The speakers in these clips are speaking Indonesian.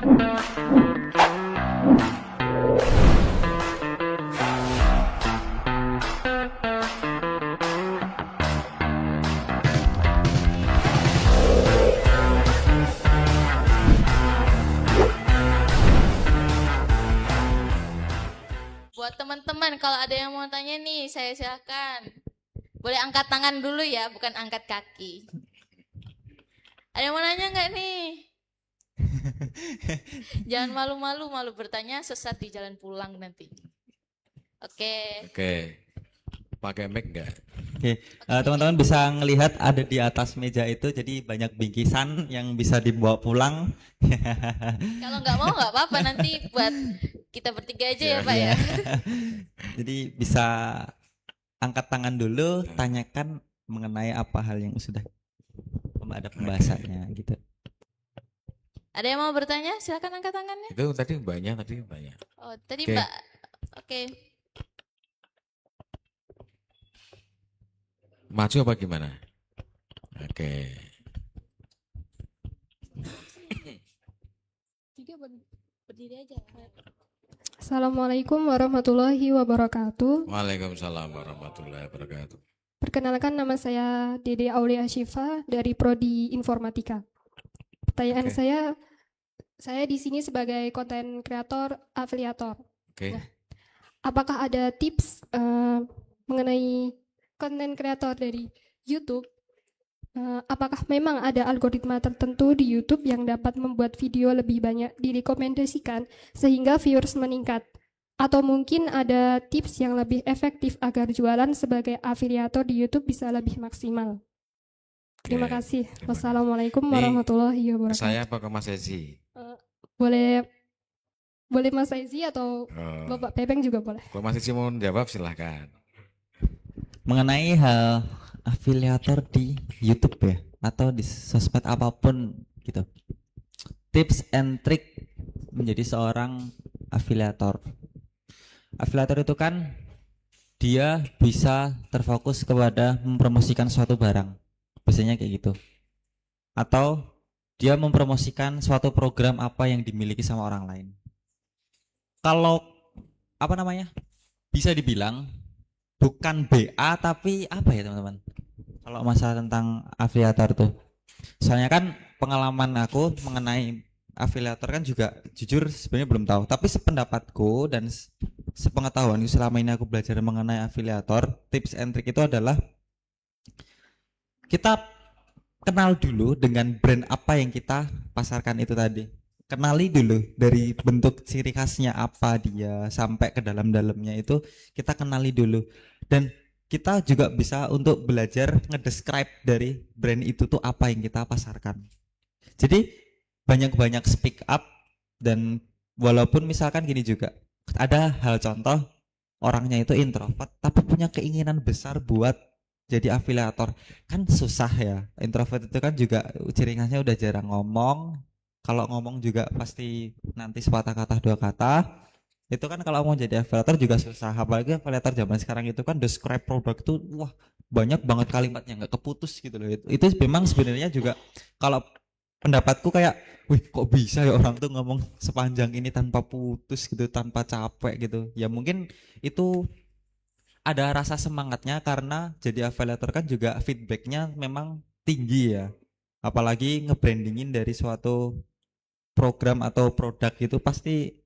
Buat teman-teman, kalau ada yang mau tanya nih, saya silakan. Boleh angkat tangan dulu ya, bukan angkat kaki. Ada yang mau nanya nggak nih? Jangan malu-malu, malu bertanya sesat di jalan pulang nanti. Oke. Pakai mic nggak? Oke, teman-teman bisa ngelihat ada di atas meja itu, jadi banyak bingkisan yang bisa dibawa pulang. Kalau nggak mau nggak apa-apa, nanti buat kita bertiga aja ya Pak ya. Jadi bisa angkat tangan dulu, tanyakan mengenai apa hal yang sudah ada pembahasannya gitu. Ada yang mau bertanya? Silakan angkat tangannya. Itu tadi banyak. Oh, tadi Oke. Mbak. Oke. Maju apa gimana? Oke. Tiga berdiri aja. Assalamualaikum warahmatullahi wabarakatuh. Waalaikumsalam warahmatullahi wabarakatuh. Perkenalkan, nama saya Dede Aulia Syifa dari Prodi Informatika. Pertanyaan Oke. saya di sini sebagai konten kreator afiliator. Oke. Nah, apakah ada tips mengenai konten kreator dari YouTube? Apakah memang ada algoritma tertentu di YouTube yang dapat membuat video lebih banyak direkomendasikan sehingga viewers meningkat? Atau mungkin ada tips yang lebih efektif agar jualan sebagai afiliator di YouTube bisa lebih maksimal? Terima Oke, kasih. terima kasih. Wassalamualaikum Ini warahmatullahi Ke wabarakatuh. saya apa ke Mas Ezi? Boleh Mas Aizi atau Oh, Bapak Pepeng juga boleh. kalau Mas Ezi mau jawab silahkan. Mengenai hal afiliator di YouTube ya, atau di sosmed apapun gitu. Tips and trick menjadi seorang afiliator. Afiliator itu kan dia bisa terfokus kepada mempromosikan suatu barang, biasanya kayak gitu. Atau dia mempromosikan suatu program apa yang dimiliki sama orang lain. Kalau apa namanya, bisa dibilang bukan BA tapi apa ya teman-teman, kalau masalah tentang afiliator tuh, soalnya kan pengalaman aku mengenai afiliator kan juga jujur sebenarnya belum tahu, tapi sependapatku dan sepengetahuanku selama ini aku belajar mengenai afiliator, tips and trick itu adalah kita kenal dulu dengan brand apa yang kita pasarkan itu tadi. Kenali dulu dari bentuk ciri khasnya apa dia sampai ke dalam-dalamnya itu kita kenali dulu. Dan kita juga bisa untuk belajar ngedescribe dari brand itu tuh apa yang kita pasarkan. Jadi banyak-banyak speak up, dan walaupun misalkan gini juga, ada hal contoh orangnya itu introvert tapi punya keinginan besar buat jadi afiliator, kan susah ya. Introvert itu kan juga ciri khasnya udah jarang ngomong, kalau ngomong juga pasti nanti sepatah kata dua kata. Itu kan kalau mau jadi afiliator juga susah, apalagi afiliator zaman sekarang itu kan describe produk tuh wah banyak banget kalimatnya nggak keputus gitu loh. Itu memang sebenarnya juga kalau pendapatku kayak wih kok bisa ya orang tuh ngomong sepanjang ini tanpa putus gitu, tanpa capek gitu ya. Mungkin itu ada rasa semangatnya karena jadi afiliator kan juga feedbacknya memang tinggi ya, apalagi ngebrandingin dari suatu program atau produk itu pasti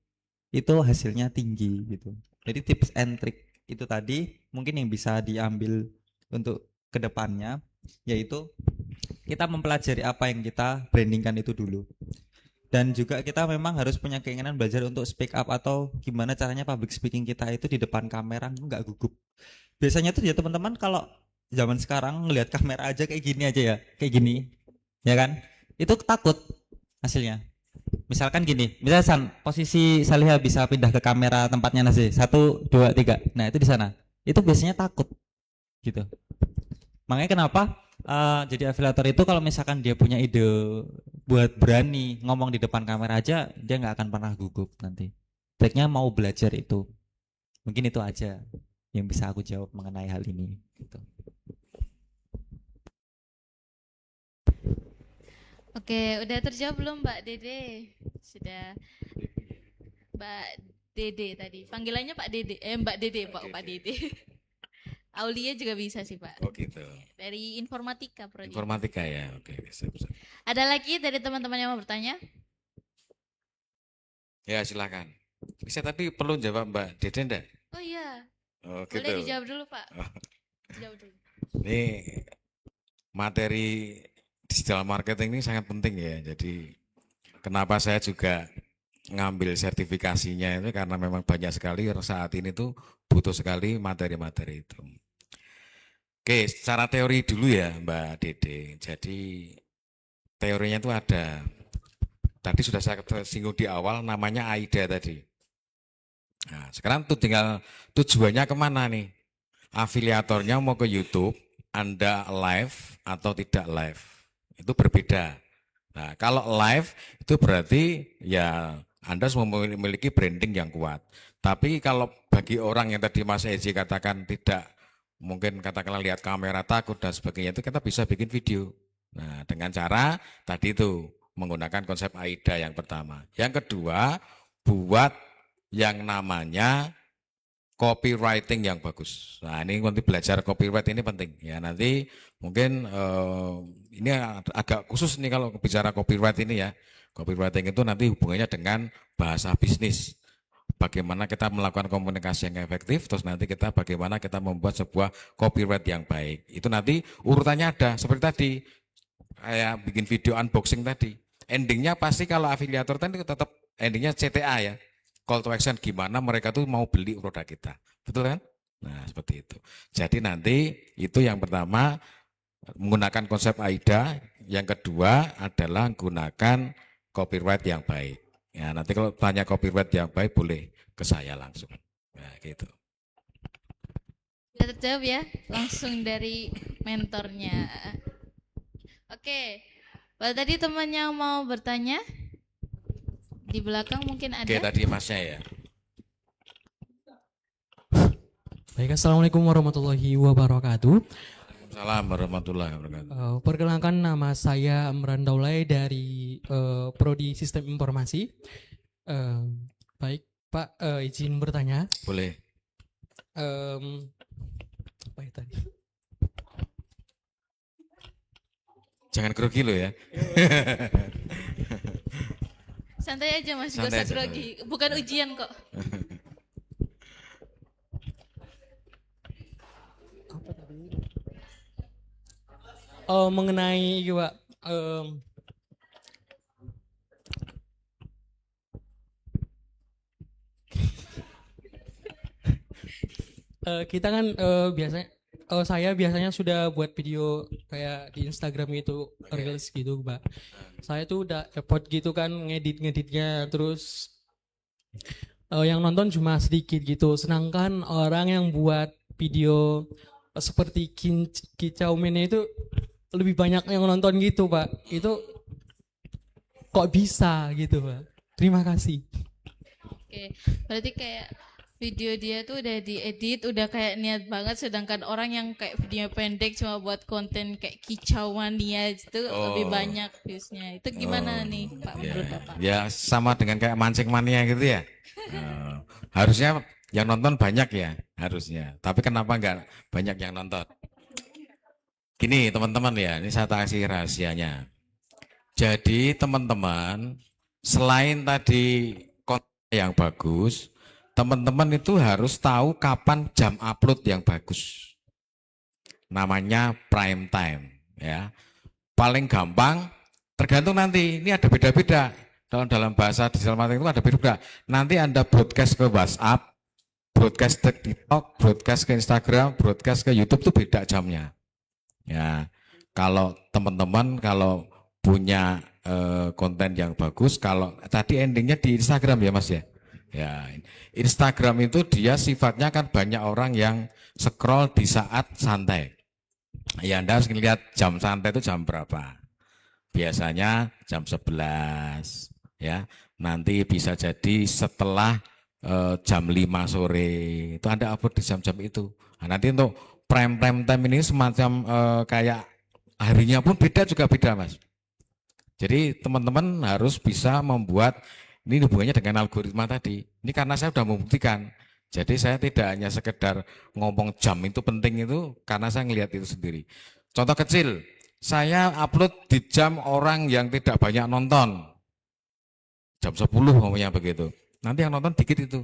itu hasilnya tinggi gitu. Jadi tips and trick itu tadi mungkin yang bisa diambil untuk kedepannya, yaitu kita mempelajari apa yang kita brandingkan itu dulu, dan juga kita memang harus punya keinginan belajar untuk speak up atau gimana caranya public speaking kita itu di depan kamera nggak gugup. Biasanya tuh ya teman-teman kalau zaman sekarang ngelihat kamera aja kayak gini aja ya, kayak gini ya kan, itu takut hasilnya. Misalkan gini, misalkan posisi Saliha bisa pindah ke kamera tempatnya Nasi, 1, 2, 3, nah itu di sana, itu biasanya takut gitu. Makanya kenapa jadi afiliator itu kalau misalkan dia punya ide buat berani ngomong di depan kamera aja, dia nggak akan pernah gugup nanti. Baiknya mau belajar itu. Mungkin itu aja yang bisa aku jawab mengenai hal ini gitu. Oke, udah terjawab belum Mbak Dede? Sudah. Mbak Dede tadi. Panggilannya Pak Dede. Mbak Dede, Pak Dede. Aulia juga bisa sih Pak. Oh gitu. Dari informatika, Prodi. Informatika ya, oke. Siap. Ada lagi dari teman-teman yang mau bertanya? Ya silakan. Bisa tapi perlu jawab Mbak Dede enggak? Oh iya, Oh boleh gitu. dijawab dulu Pak. Oh. Dijawab dulu. Ini materi digital marketing ini sangat penting ya. Jadi kenapa saya juga ngambil sertifikasinya itu karena memang banyak sekali saat ini tuh butuh sekali materi-materi itu. Oke, secara teori dulu ya Mbak Dede. Jadi teorinya itu ada. Tadi sudah saya singgung di awal namanya AIDA tadi. Nah, sekarang tuh tinggal tujuannya kemana nih? Afiliatornya mau ke YouTube, Anda live atau tidak live. Itu berbeda. Nah, kalau live itu berarti ya Anda harus memiliki branding yang kuat. Tapi kalau bagi orang yang tadi Mas Eji katakan tidak, mungkin katakanlah lihat kamera takut dan sebagainya, itu kita bisa bikin video. Nah, dengan cara tadi itu menggunakan konsep AIDA yang pertama. Yang kedua, buat yang namanya copywriting yang bagus. Nah, ini nanti belajar copyright ini penting ya. Nanti mungkin ini agak khusus nih kalau bicara copyright ini ya. Copywriting itu nanti hubungannya dengan bahasa bisnis. Bagaimana kita melakukan komunikasi yang efektif, terus nanti kita bagaimana kita membuat sebuah copyright yang baik. Itu nanti urutannya ada seperti tadi. Kayak bikin video unboxing tadi. Endingnya pasti kalau afiliator tadi tetap endingnya CTA ya. Call to action gimana mereka tuh mau beli produk kita. Betul kan? Nah, seperti itu. Jadi nanti itu yang pertama menggunakan konsep AIDA, yang kedua adalah menggunakan copyright yang baik. Ya, nanti kalau tanya copyright yang baik boleh ke saya langsung. Nah, gitu. Sudah terjawab ya, langsung dari mentornya. Oke, kalau tadi temannya mau bertanya, di belakang mungkin ada. Oke, tadi masnya ya. Baik, assalamualaikum warahmatullahi wabarakatuh. Waalaikumsalam warahmatullahi wabarakatuh. Perkenalkan nama saya Amran Daulay dari Prodi Sistem Informasi. Baik, Pak, izin bertanya. Boleh. Apa ya tadi? Jangan grogi lo ya. Santai aja Mas, gak Santai usah aja, grogi. Bukan ujian kok. Mengenai Pak, kita kan biasanya saya biasanya sudah buat video kayak di Instagram gitu, reels gitu, Pak. Saya tuh udah effort gitu kan ngeditnya, terus yang nonton cuma sedikit gitu. Sedangkan orang yang buat video seperti Kicau Mene itu lebih banyak yang nonton gitu, Pak. Itu kok bisa gitu, Pak? Terima kasih. Oke, berarti kayak video dia tuh udah diedit, udah kayak niat banget, sedangkan orang yang kayak video pendek cuma buat konten kayak kicau mania itu lebih banyak viewsnya. Itu gimana nih Pak, menurut Bapak? Ya sama dengan kayak mancing mania gitu ya. Harusnya yang nonton banyak ya, harusnya. Tapi kenapa enggak banyak yang nonton? Gini teman-teman ya, ini saya kasih rahasianya. Jadi teman-teman, selain tadi konten yang bagus, teman-teman itu harus tahu kapan jam upload yang bagus. Namanya prime time ya. Paling gampang tergantung nanti, ini ada beda-beda. Dalam bahasa digital marketing itu ada beda-beda. Nanti Anda broadcast ke WhatsApp, broadcast ke TikTok, broadcast ke Instagram, broadcast ke YouTube itu beda jamnya. Ya, kalau teman-teman kalau punya konten yang bagus, kalau tadi endingnya di Instagram ya Mas ya. Ya, Instagram itu dia sifatnya kan banyak orang yang scroll di saat santai. Ya Anda harus lihat jam santai itu jam berapa. Biasanya jam 11 ya. Nanti bisa jadi setelah jam 5 sore. Itu Anda upload di jam-jam itu. Nah, nanti untuk prime time ini semacam kayak harinya pun beda juga beda Mas. Jadi teman-teman harus bisa membuat, ini hubungannya dengan algoritma tadi. Ini karena saya sudah membuktikan. Jadi saya tidak hanya sekedar ngomong jam itu penting itu karena saya ngelihat itu sendiri. Contoh kecil, saya upload di jam orang yang tidak banyak nonton. Jam 10 ngomongnya begitu. Nanti yang nonton dikit itu.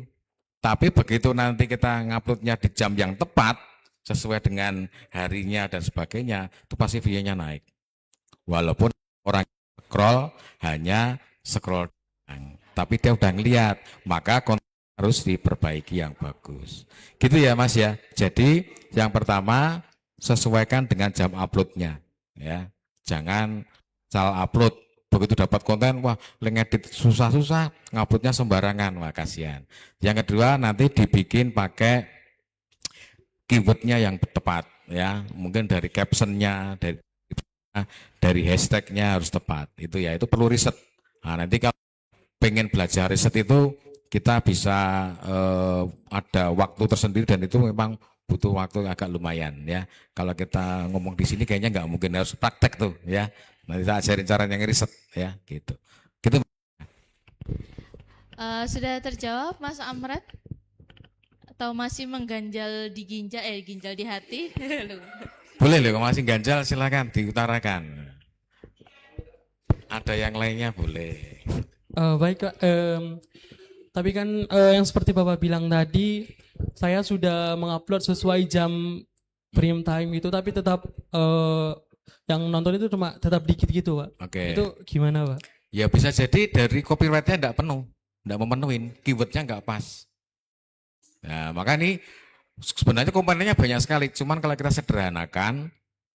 Tapi begitu nanti kita nguploadnya di jam yang tepat, sesuai dengan harinya dan sebagainya, itu pasti view-nya naik. Walaupun orang scroll hanya scroll doang, tapi dia udah ngeliat, maka konten harus diperbaiki yang bagus. Gitu ya Mas ya. Jadi yang pertama sesuaikan dengan jam uploadnya, ya. Jangan salah upload. Begitu dapat konten, wah ngedit susah-susah, nguploadnya sembarangan, wah kasihan. Yang kedua nanti dibikin pakai keywordnya yang tepat, ya. Mungkin dari captionnya, dari hashtagnya harus tepat. Itu ya, itu perlu riset. Nah, nanti kalau pengen belajar riset itu kita bisa ada waktu tersendiri dan itu memang butuh waktu agak lumayan ya. Kalau kita ngomong di sini kayaknya nggak mungkin, harus praktek tuh ya. Nanti kita ajarin cara yang riset ya gitu. Gitu. Sudah terjawab Mas Amran? Atau masih mengganjal di ginjal di hati? Boleh loh, kalau masih ganjal silakan diutarakan. Ada yang lainnya boleh. Baik Kak, tapi kan yang seperti Bapak bilang tadi, saya sudah mengupload sesuai jam prime time itu, tapi tetap yang nonton itu cuma tetap dikit gitu Pak. Oke. Itu gimana Pak? Ya bisa jadi dari copyrightnya tidak penuh, tidak memenuhin, keywordnya nggak pas. Nah maka ini sebenarnya komponennya banyak sekali, cuman kalau kita sederhanakan,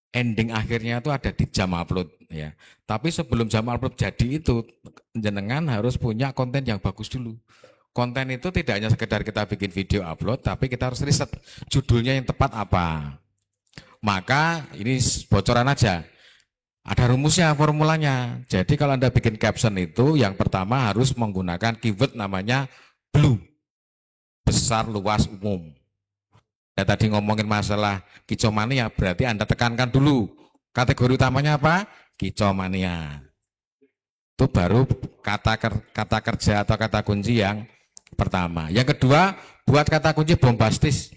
ending akhirnya itu ada di jam upload ya. Tapi sebelum jam upload jadi itu, jenengan harus punya konten yang bagus dulu. Konten itu tidak hanya sekedar kita bikin video upload, tapi kita harus riset judulnya yang tepat apa. Maka ini bocoran aja. Ada rumusnya, formulanya. Jadi kalau Anda bikin caption itu, yang pertama harus menggunakan keyword namanya blue. Besar, luas, umum. Ya, tadi ngomongin masalah kicomania, berarti Anda tekankan dulu. Kategori utamanya apa? Kicomania. Itu baru kata kerja atau kata kunci yang pertama. Yang kedua, buat kata kunci bombastis.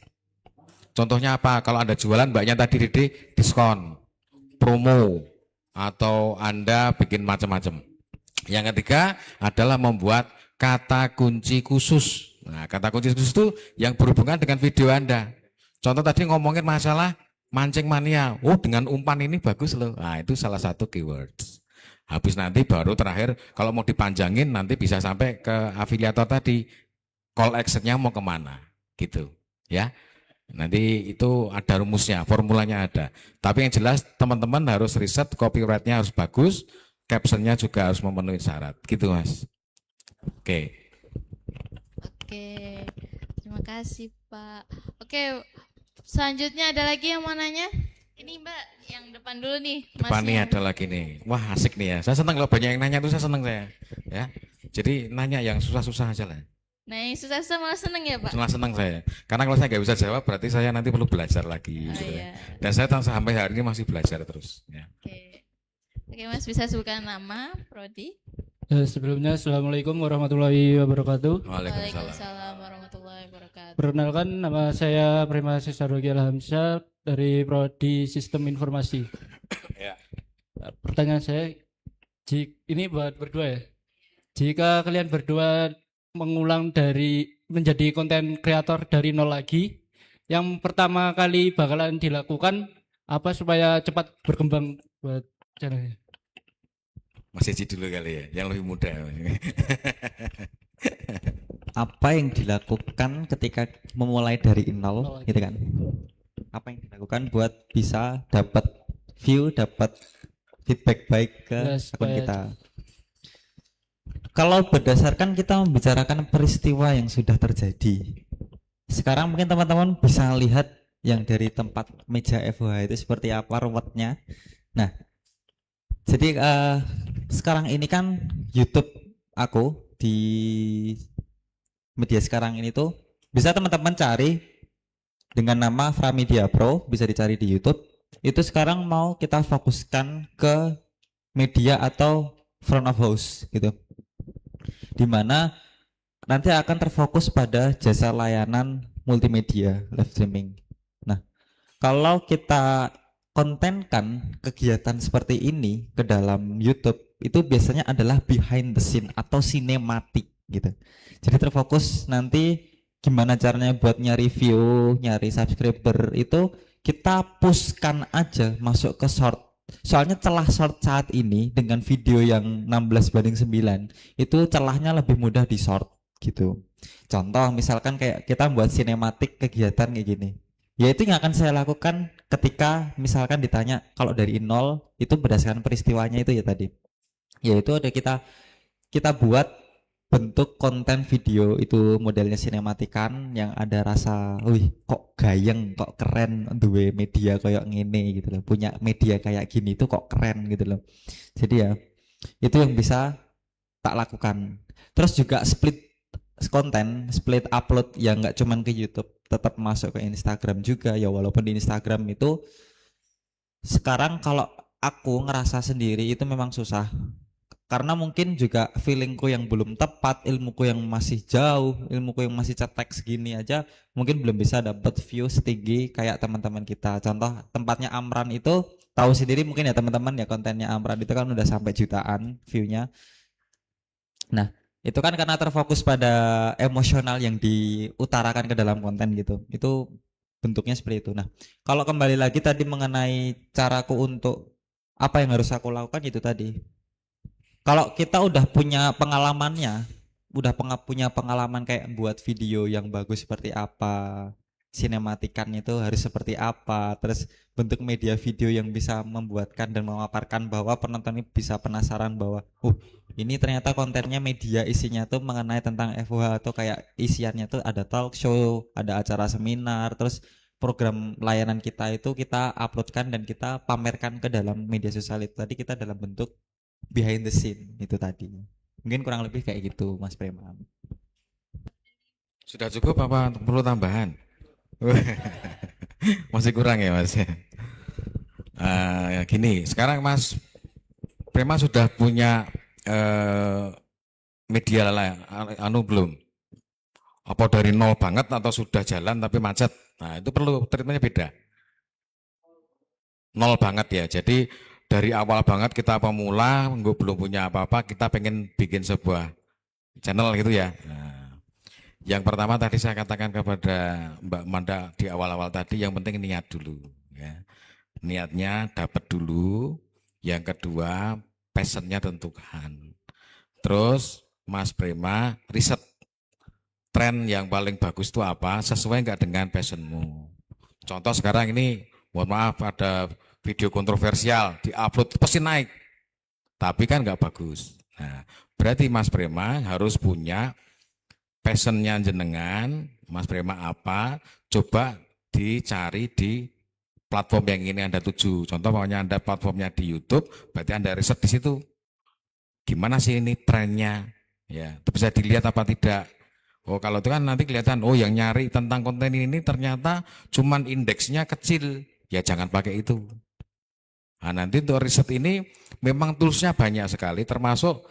Contohnya apa? Kalau Anda jualan, mbaknya tadi diskon, promo, atau Anda bikin macam-macam. Yang ketiga adalah membuat kata kunci khusus. Nah, kata kunci khusus itu yang berhubungan dengan video Anda. Contoh tadi ngomongin masalah mancing mania. Oh, dengan umpan ini bagus loh. Nah, itu salah satu keywords. Habis nanti baru terakhir, kalau mau dipanjangin nanti bisa sampai ke afiliator tadi. Call actionnya mau kemana, gitu. Ya. Nanti itu ada rumusnya, formulanya ada. Tapi yang jelas teman-teman harus riset, copyrightnya harus bagus, captionnya juga harus memenuhi syarat. Gitu Mas. Oke. Oke, terima kasih Pak. Oke, selanjutnya ada lagi yang mau nanya? Ini Mbak, yang depan dulu nih. Depan nih Masnya. ada lagi nih. Wah asik nih ya. Saya senang kalau banyak yang nanya tuh, saya senang saya. Ya. Jadi nanya yang susah-susah aja lah. Nah, yang susah-susah malah seneng ya Pak? Senang saya. Karena kalau saya nggak bisa jawab, berarti saya nanti perlu belajar lagi. Oh, gitu ya. iya. Dan saya sampai hari ini masih belajar terus. Ya. Oke. Oke Mas, bisa sebutkan nama, prodi? Sebelumnya Assalamualaikum warahmatullahi wabarakatuh. Waalaikumsalam. Waalaikumsalam warahmatullahi wabarakatuh. Perkenalkan, nama saya Prima Sisarwogi Alhamsyah dari Prodi Sistem Informasi. Ya. Pertanyaan saya, ini buat berdua ya. Jika kalian berdua mengulang dari menjadi konten kreator dari nol lagi, yang pertama kali bakalan dilakukan apa supaya cepat berkembang buat channelnya? Mas Eci dulu kali ya, yang lebih muda. Apa yang dilakukan ketika memulai dari nol gitu kan? Apa yang dilakukan buat bisa dapat view, dapat feedback baik ke Ya, akun supaya kita? Kalau berdasarkan kita membicarakan peristiwa yang sudah terjadi, sekarang mungkin teman-teman bisa lihat yang dari tempat meja FOH itu seperti apa ruwetnya. Nah, jadi sekarang ini kan YouTube aku di media sekarang ini tuh bisa teman-teman cari dengan nama Framedia Pro, bisa dicari di YouTube. Itu sekarang mau kita fokuskan ke media atau front of house gitu. Dimana nanti akan terfokus pada jasa layanan multimedia live streaming. Nah, kalau kita kontenkan kegiatan seperti ini ke dalam YouTube, itu biasanya adalah behind the scene atau sinematik gitu. Jadi terfokus nanti gimana caranya buat nyari view, nyari subscriber, itu kita pushkan aja masuk ke short. Soalnya celah short saat ini dengan video yang 16:9 itu celahnya lebih mudah di short gitu. Contoh misalkan kayak kita buat sinematik kegiatan kayak gini. Ya itu yang akan saya lakukan ketika misalkan ditanya kalau dari nol itu berdasarkan peristiwanya itu ya tadi. Yaitu ada kita buat bentuk konten video itu modelnya sinematikan yang ada rasa, wih kok gayeng, kok keren duwe media kayak gini gitu loh. Punya media kayak gini tuh kok keren gitu loh. Jadi ya itu yang bisa tak lakukan. Terus juga split konten, split upload yang nggak cuman ke YouTube, tetap masuk ke Instagram juga ya, walaupun di Instagram itu sekarang kalau aku ngerasa sendiri itu memang susah. Karena mungkin juga feelingku yang belum tepat, ilmuku yang masih jauh, ilmuku yang masih cetek segini aja, mungkin belum bisa dapat view setinggi kayak teman-teman kita. Contoh tempatnya Amran itu tahu sendiri mungkin ya teman-teman ya, kontennya Amran itu kan udah sampai jutaan view-nya. Nah, itu kan karena terfokus pada emosional yang diutarakan ke dalam konten gitu. Itu bentuknya seperti itu. Nah, kalau kembali lagi tadi mengenai caraku untuk apa yang harus aku lakukan itu tadi. Kalau kita udah punya pengalamannya, punya pengalaman kayak buat video yang bagus seperti apa, sinematikannya itu harus seperti apa, terus bentuk media video yang bisa membuatkan dan memaparkan bahwa penonton ini bisa penasaran bahwa ini ternyata kontennya media isinya tuh mengenai tentang FOH, atau kayak isiannya tuh ada talk show, ada acara seminar, terus program layanan kita itu kita uploadkan dan kita pamerkan ke dalam media sosial itu tadi, kita dalam bentuk behind the scene itu tadi. Mungkin kurang lebih kayak gitu Mas Preman. Sudah cukup apa perlu tambahan? Masih kurang ya Mas. Gini, sekarang Mas Prema sudah punya media lah, belum? Apa dari nol banget atau sudah jalan tapi macet? Nah itu perlu treatmentnya beda. Nol banget ya, jadi dari awal banget kita pemula, belum punya apa-apa, kita pengen bikin sebuah channel gitu ya. Nah, yang pertama tadi saya katakan kepada Mbak Manda di awal-awal tadi, yang penting niat dulu. Ya. Niatnya dapat dulu. Yang kedua, passionnya tentukan. Terus Mas Prema riset tren yang paling bagus itu apa, sesuai nggak dengan passionmu. Contoh sekarang ini, mohon maaf ada video kontroversial, diupload pasti naik, tapi kan nggak bagus. Nah, berarti Mas Prema harus punya passionnya jenengan, Mas Prema apa, coba dicari di platform yang ini Anda tuju. Contoh maunya Anda platformnya di YouTube, berarti Anda riset di situ. Gimana sih ini trennya? Ya, bisa dilihat apa tidak. Oh kalau itu kan nanti kelihatan, oh yang nyari tentang konten ini ternyata cuman indeksnya kecil, ya jangan pakai itu. Nah, nanti untuk riset ini memang toolsnya banyak sekali, termasuk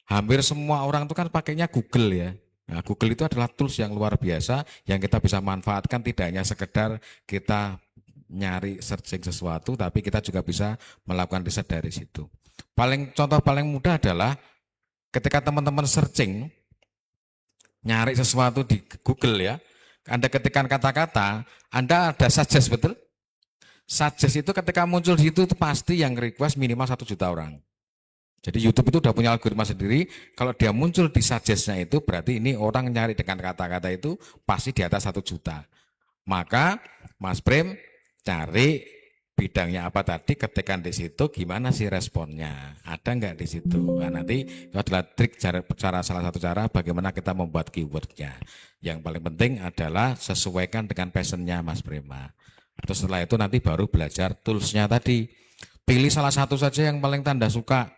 hampir semua orang itu kan pakainya Google ya. Nah, Google itu adalah tools yang luar biasa yang kita bisa manfaatkan, tidak hanya sekedar kita nyari searching sesuatu, tapi kita juga bisa melakukan riset dari situ. Contoh paling mudah adalah ketika teman-teman searching, nyari sesuatu di Google ya, Anda ketikkan kata-kata, Anda ada suggest betul? Suggest itu ketika muncul di situ itu pasti yang request minimal 1 juta orang. Jadi YouTube itu udah punya algoritma sendiri, kalau dia muncul di suggestnya itu berarti ini orang nyari dengan kata-kata itu pasti di atas 1 juta. Maka Mas Prem cari bidangnya apa tadi, ketikkan di situ gimana sih responnya, ada nggak di situ. Nah, nanti itu adalah trik salah satu cara bagaimana kita membuat keywordnya. Yang paling penting adalah sesuaikan dengan passionnya Mas Prema. Terus setelah itu nanti baru belajar toolsnya tadi. Pilih salah satu saja yang paling Anda suka.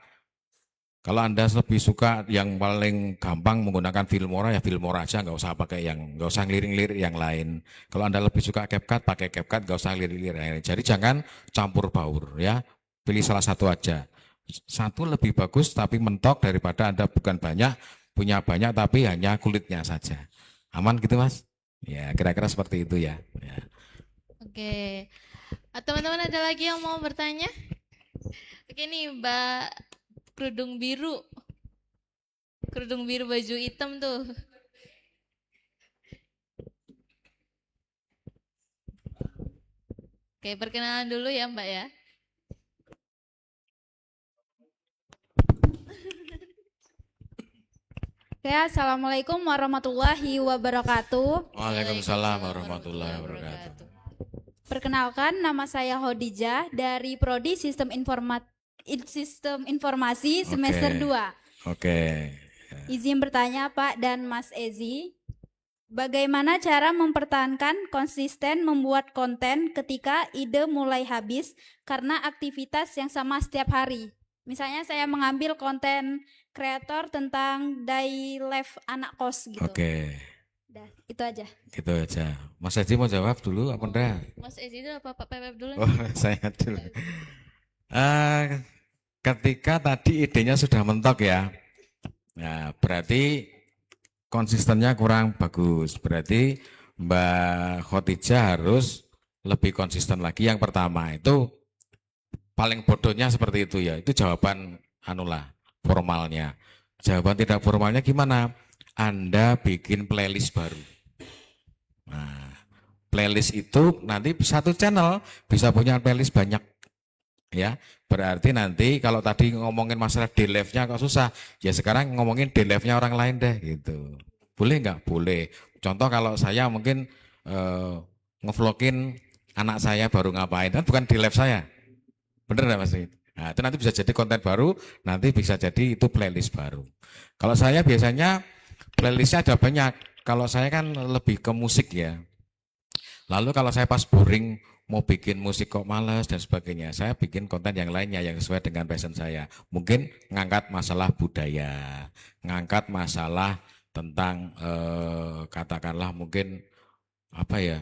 Kalau Anda lebih suka yang paling gampang menggunakan Filmora, ya Filmora aja, nggak usah pakai nggak usah ngelirik-lirik yang lain. Kalau Anda lebih suka CapCut, pakai CapCut, nggak usah ngelirik-lirik yang lain. Jadi jangan campur baur ya. Pilih salah satu aja. Satu lebih bagus tapi mentok daripada Anda bukan banyak, punya banyak tapi hanya kulitnya saja. Aman gitu Mas? Ya kira-kira seperti itu ya. Ya. Oke. Teman-teman ada lagi yang mau bertanya? Oke nih Mbak kerudung biru. Kerudung biru baju hitam tuh. Oke, perkenalan dulu ya Mbak ya. Oke, Assalamualaikum warahmatullahi wabarakatuh. Waalaikumsalam warahmatullahi wabarakatuh. Perkenalkan, nama saya Hodijah dari Prodi Sistem Informasi semester Oke. 2. Oke. Izin bertanya Pak dan Mas Ezi, bagaimana cara mempertahankan konsisten membuat konten ketika ide mulai habis karena aktivitas yang sama setiap hari? Misalnya saya mengambil konten kreator tentang day life anak kos gitu. Oke. Dah, itu aja. Gitu aja. Mas Edi mau jawab dulu apa enggak? Mas Ezi itu apa Pak Pepep dulu? Oh, saya dulu. Ketika tadi idenya sudah mentok ya, nah berarti konsistennya kurang bagus. Berarti Mbak Khotijah harus lebih konsisten lagi. Yang pertama itu paling bodohnya seperti itu ya. Itu jawaban anulah formalnya. Jawaban tidak formalnya gimana? Anda bikin playlist baru. Nah, playlist itu nanti satu channel bisa punya playlist banyak. Ya, berarti nanti kalau tadi ngomongin masalah DLF-nya kok susah, ya sekarang ngomongin DLF-nya orang lain deh gitu. Boleh nggak? Boleh. Contoh kalau saya mungkin ngevlogin anak saya baru ngapain, kan bukan DLF saya. Bener nggak Mas? Nah, itu nanti bisa jadi konten baru, nanti bisa jadi itu playlist baru. Kalau saya biasanya playlistnya ada banyak. Kalau saya kan lebih ke musik ya. Lalu kalau saya pas boring mau bikin musik kok males dan sebagainya, saya bikin konten yang lainnya yang sesuai dengan passion saya. Mungkin ngangkat masalah budaya, ngangkat masalah tentang katakanlah mungkin apa ya,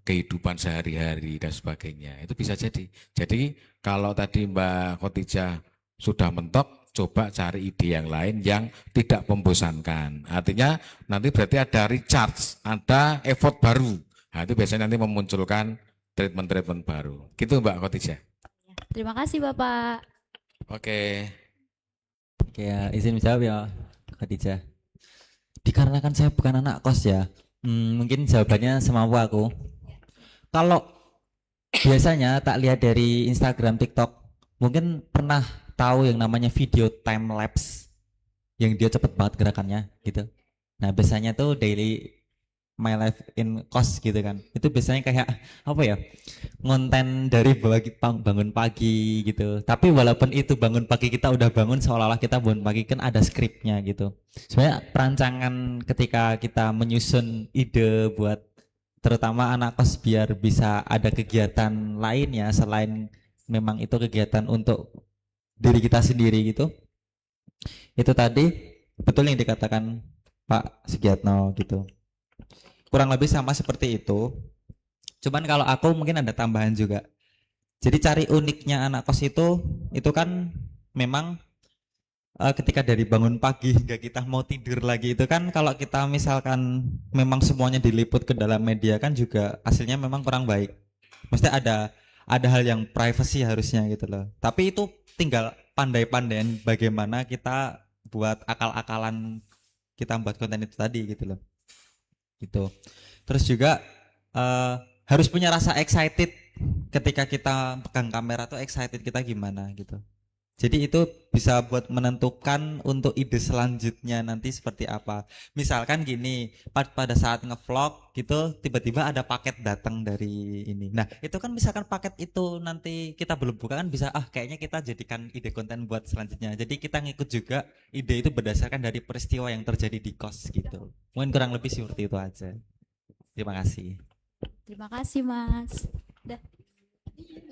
kehidupan sehari-hari dan sebagainya. Itu bisa jadi. Jadi kalau tadi Mbak Khotijah sudah mentok, coba cari ide yang lain yang tidak membosankan. Artinya nanti berarti ada recharge, ada effort baru. Nah, itu biasanya nanti memunculkan treatment-treatment baru. Gitu Mbak Khotijah. Terima kasih Bapak. Oke. Oke ya, izin jawab ya Khadijah. Dikarenakan saya bukan anak kos ya, mungkin jawabannya semampu aku. Kalau biasanya tak lihat dari Instagram, TikTok, mungkin pernah tahu yang namanya video time lapse, yang dia cepet banget gerakannya gitu. Nah biasanya tuh daily my life in kos gitu kan. Itu biasanya kayak apa ya, konten dari bangun pagi gitu. Tapi walaupun itu bangun pagi kita udah bangun, seolah-olah kita bangun pagi, kan ada skripnya gitu. Sebenarnya perancangan ketika kita menyusun ide buat terutama anak kos biar bisa ada kegiatan lainnya selain memang itu kegiatan untuk diri kita sendiri gitu. Itu tadi betul yang dikatakan Pak Sugiatno gitu. Kurang lebih sama seperti itu. Cuman kalau aku mungkin ada tambahan juga. Jadi cari uniknya anak kos itu kan memang ketika dari bangun pagi hingga kita mau tidur lagi itu kan, kalau kita misalkan memang semuanya diliput ke dalam media kan juga hasilnya memang kurang baik. Mesti ada hal yang privacy harusnya gitu loh. Tapi itu tinggal pandai-pandaian bagaimana kita buat akal-akalan kita buat konten itu tadi gitu loh. Gitu. Terus juga harus punya rasa excited ketika kita pegang kamera tuh, excited kita gimana gitu. Jadi itu bisa buat menentukan untuk ide selanjutnya nanti seperti apa. Misalkan gini, pada saat ngevlog gitu tiba-tiba ada paket datang dari ini. Nah, itu kan misalkan paket itu nanti kita belum buka kan bisa kayaknya kita jadikan ide konten buat selanjutnya. Jadi kita ngikut juga ide itu berdasarkan dari peristiwa yang terjadi di kos gitu. Mungkin kurang lebih seperti itu aja. Terima kasih. Terima kasih Mas.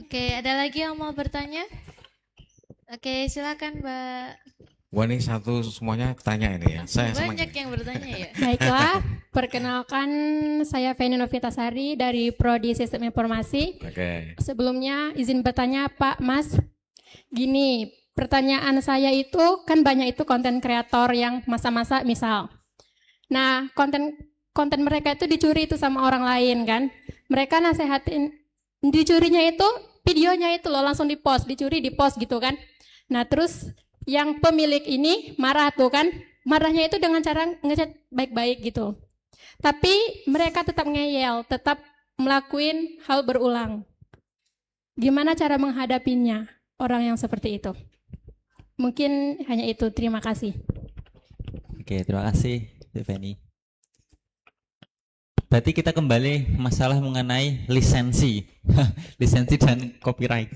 Oke, ada lagi yang mau bertanya? Oke, silakan Mbak. Wah ini satu semuanya tanya ini ya. Saya senang. Banyak yang bertanya ya. Baiklah, perkenalkan saya Feni Novitasari dari Prodi Sistem Informasi. Oke. Sebelumnya izin bertanya Pak Mas, gini, pertanyaan saya itu kan banyak itu konten kreator yang masa-masa misal. Nah, konten mereka itu dicuri itu sama orang lain kan. Mereka nasehatin dicurinya itu videonya itu loh langsung dicuri di post gitu kan. Nah, terus yang pemilik ini marah tuh kan. Marahnya itu dengan cara ngechat baik-baik gitu. Tapi mereka tetap ngeyel, tetap melakukan hal berulang. Gimana cara menghadapinya orang yang seperti itu? Mungkin hanya itu. Terima kasih. Oke, terima kasih, Deveni. Berarti kita kembali masalah mengenai lisensi, lisensi dan copyright.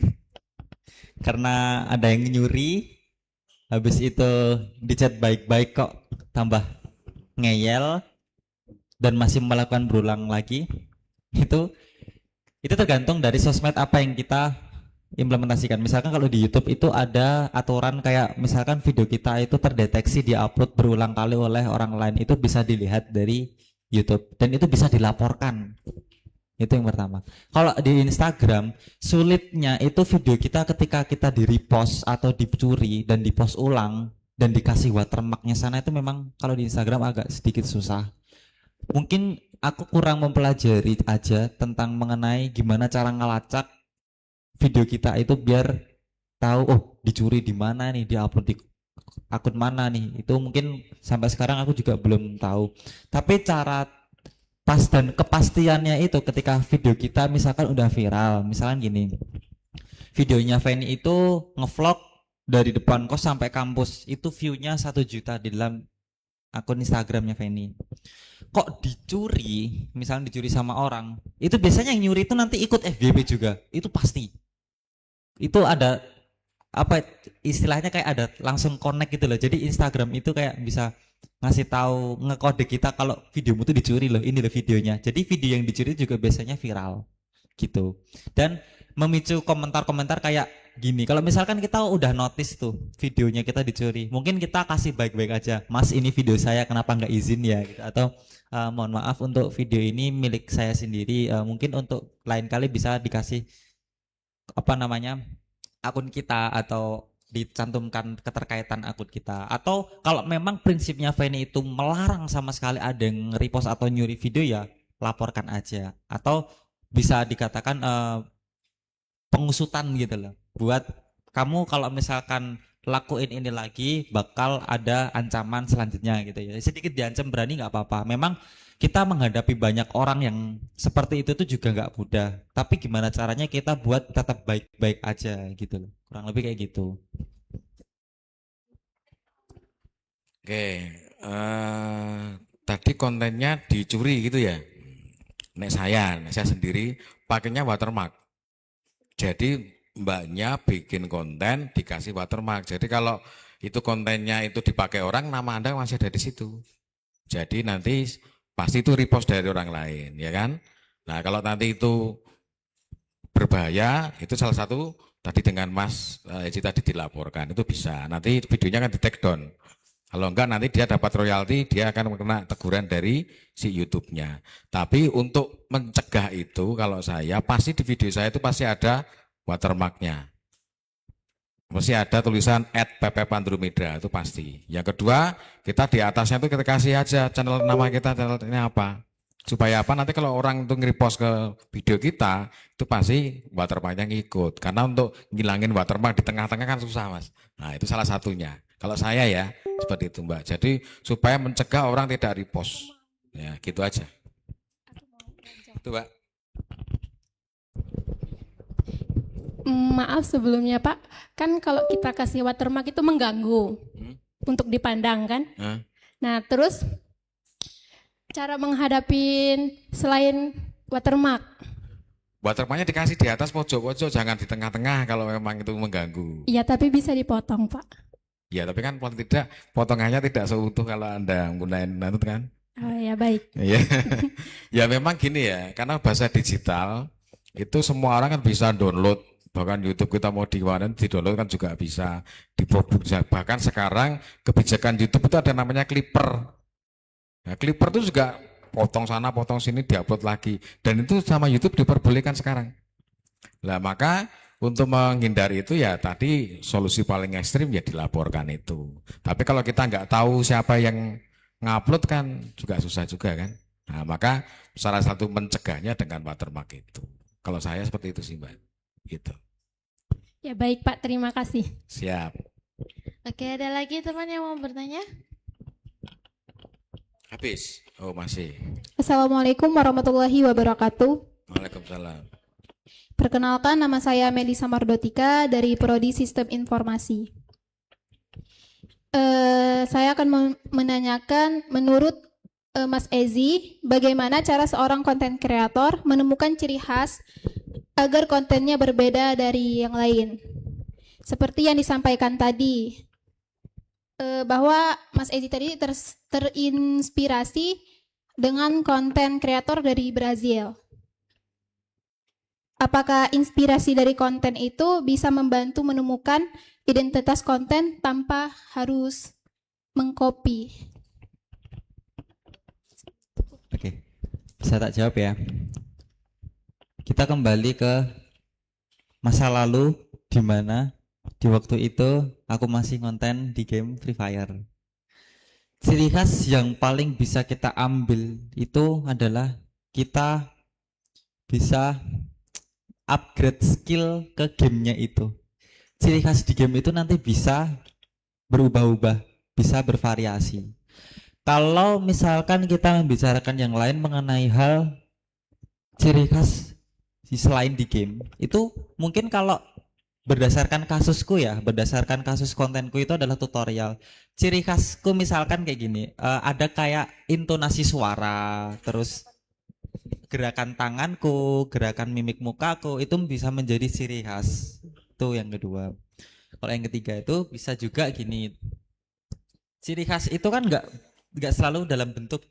Karena ada yang nyuri, habis itu dicat baik-baik kok tambah ngeyel dan masih melakukan berulang lagi. Itu tergantung dari sosmed apa yang kita implementasikan. Misalkan kalau di YouTube itu ada aturan kayak misalkan video kita itu terdeteksi diupload berulang kali oleh orang lain, itu bisa dilihat dari YouTube dan itu bisa dilaporkan. Itu yang pertama. Kalau di Instagram sulitnya itu video kita ketika kita di repost atau dicuri dan dipost ulang dan dikasih watermarknya sana, itu memang kalau di Instagram agak sedikit susah. Mungkin aku kurang mempelajari aja tentang mengenai gimana cara ngelacak video kita itu biar tahu oh dicuri di mana nih, diupload di akun mana nih. Itu mungkin sampai sekarang aku juga belum tahu. Tapi cara pas dan kepastiannya itu ketika video kita misalkan udah viral, misalkan gini, videonya Feni itu ngevlog dari depan kos sampai kampus, itu view-nya 1 juta di dalam akun Instagramnya Feni. Kok dicuri, misalnya dicuri sama orang, itu biasanya yang nyuri itu nanti ikut FYP juga, itu pasti. Itu ada apa istilahnya kayak ada langsung connect gitu loh. Jadi Instagram itu kayak bisa ngasih tahu, ngekode kita kalau videomu tuh dicuri loh, ini loh videonya. Jadi video yang dicuri juga biasanya viral gitu. Dan memicu komentar-komentar kayak gini. Kalau misalkan kita udah notice tuh videonya kita dicuri, mungkin kita kasih baik-baik aja, Mas ini video saya kenapa nggak izin ya gitu. Atau mohon maaf untuk video ini milik saya sendiri, mungkin untuk lain kali bisa dikasih apa namanya akun kita atau dicantumkan keterkaitan akun kita. Atau kalau memang prinsipnya Feni itu melarang sama sekali ada yang repost atau nyuri video, ya laporkan aja. Atau bisa dikatakan pengusutan gitu loh. Buat kamu kalau misalkan lakuin ini lagi bakal ada ancaman selanjutnya gitu ya. Sedikit diancam berani nggak apa-apa. Memang kita menghadapi banyak orang yang seperti itu tuh juga nggak mudah. Tapi gimana caranya kita buat tetap baik-baik aja gitu loh. Kurang lebih kayak gitu. Oke, tadi kontennya dicuri gitu ya. Nek saya sendiri pakainya watermark. Jadi mbaknya bikin konten dikasih watermark. Jadi kalau itu kontennya itu dipakai orang, nama Anda masih ada di situ. Jadi nanti pasti itu repost dari orang lain, ya kan? Nah, kalau nanti itu berbahaya, itu salah satu tadi dengan Mas Eci tadi dilaporkan, itu bisa. Nanti videonya kan di take down. Kalau enggak nanti dia dapat royalti, dia akan kena teguran dari si YouTube-nya. Tapi untuk mencegah itu, kalau saya pasti di video saya itu pasti ada watermark-nya. Mesti ada tulisan @ppandromeda, itu pasti. Yang kedua, kita di atasnya itu kita kasih aja channel nama kita, channelnya apa. Supaya apa, nanti kalau orang itu nge-repost ke video kita, itu pasti watermark-nya ngikut. Karena untuk ngilangin watermark di tengah-tengah kan susah, Mas. Nah, itu salah satunya. Kalau saya ya, seperti itu, Mbak. Jadi supaya mencegah orang tidak repost. Ya, gitu aja. Itu, Mbak. Maaf sebelumnya Pak, kan kalau kita kasih watermark itu mengganggu untuk dipandang kan. Nah terus cara menghadapi selain watermark. Watermarknya dikasih di atas pojok-pojok, jangan di tengah-tengah kalau memang itu mengganggu. Iya tapi bisa dipotong Pak. Ya tapi kan paling tidak potongannya tidak seutuh kalau Anda menggunakan itu kan. Oh ya baik. Ya, ya memang gini ya, karena bahasa digital itu semua orang kan bisa download. Bahkan YouTube kita mau di-download kan juga bisa diproduksi. Bahkan sekarang kebijakan YouTube itu ada namanya Clipper. Nah, Clipper itu juga potong sana, potong sini, diupload lagi. Dan itu sama YouTube diperbolehkan sekarang. Nah, maka Untuk menghindari itu ya tadi solusi paling ekstrim ya dilaporkan itu. Tapi kalau kita nggak tahu siapa yang ngupload kan juga susah juga kan. Nah, maka salah satu mencegahnya dengan watermark itu. Kalau saya seperti itu sih Mbak. Gitu. Ya baik Pak, terima kasih. Siap. Oke, ada lagi teman yang mau bertanya? Habis. Oh masih. Assalamualaikum warahmatullahi wabarakatuh. Waalaikumsalam. Perkenalkan, nama saya Melisa Mardotika dari Prodi Sistem Informasi. Saya akan menanyakan, menurut Mas Ezi, bagaimana cara seorang konten kreator menemukan ciri khas agar kontennya berbeda dari yang lain? Seperti yang disampaikan tadi, bahwa Mas Ezi tadi terinspirasi dengan konten kreator dari Brazil. Apakah inspirasi dari konten itu bisa membantu menemukan identitas konten tanpa harus mengcopy? Oke, bisa tak jawab ya. Kita kembali ke masa lalu di mana di waktu itu aku masih konten di game Free Fire. Ciri khas yang paling bisa kita ambil itu adalah kita bisa upgrade skill ke gamenya itu. Ciri khas di game itu nanti bisa berubah-ubah, bisa bervariasi. Kalau misalkan kita membicarakan yang lain mengenai hal ciri khas selain di game, itu mungkin kalau berdasarkan kasusku ya, berdasarkan kasus kontenku itu adalah tutorial. Ciri khasku misalkan kayak gini, ada kayak intonasi suara, terus gerakan tanganku, gerakan mimik mukaku itu bisa menjadi ciri khas. Itu yang kedua. Kalau yang ketiga itu bisa juga gini. Ciri khas itu kan nggak selalu dalam bentuk